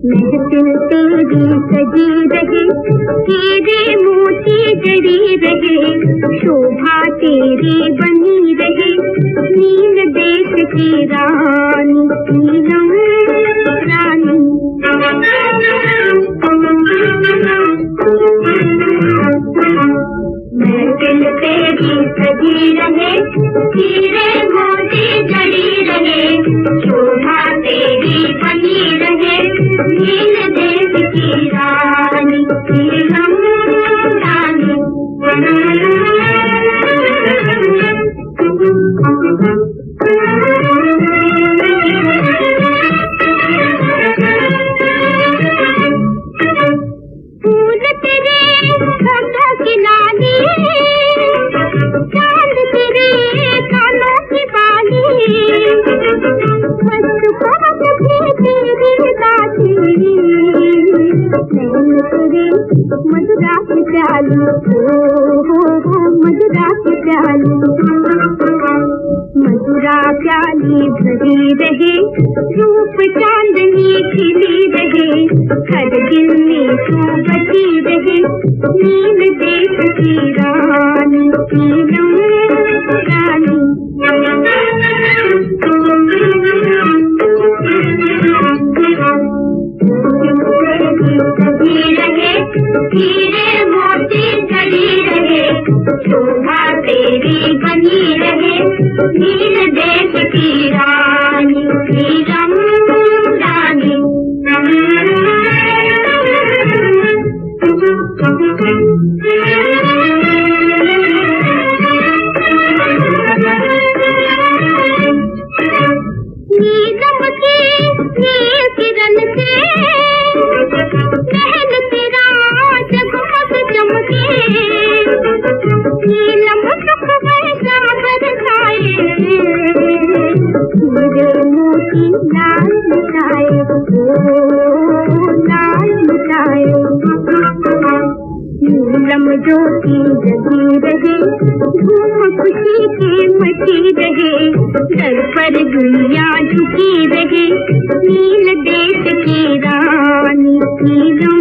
महफिल तेरी सजी रहे, तेरे मोती जड़ी रहे, शोभा तेरी बनी रहे, नील देश की रानी नीलम रानी। महफिल तेरी सजी रहे, तेरे मोती जड़ी रहे, शोभा तेरी बनी रहे, नील देश की रानी नीलम रानी। फूल तेरे होठों की लाली, चांद तेरे कानों की बाली, मस्त पलक भी तेरी दादी, नैन तेरे मधुरा की प्याली, हो मधुरा की प्याली। मधुरा प्याली भरी रहे, रूप चांदनी खिली रहे, हर दिल में तू बची रहे, नील देश की रानी नीलम रानी। सजी रहे, तेरे मोती जड़ी रहे, शोभा तेरी बनी रहे, नील देश की रानी नीलम रानी। नीलम की नील किरण से महल तेरा जगमग चमके, नीलम सुख वर्षा बरसाए, मेरे मोती लाल मिटाए, लाल मिटाए। नीलम ज्योति जगी रहे, धूम खुशी के मची रहे, दर पर दुनिया झुकी रहे, नील देश की रानी नीलम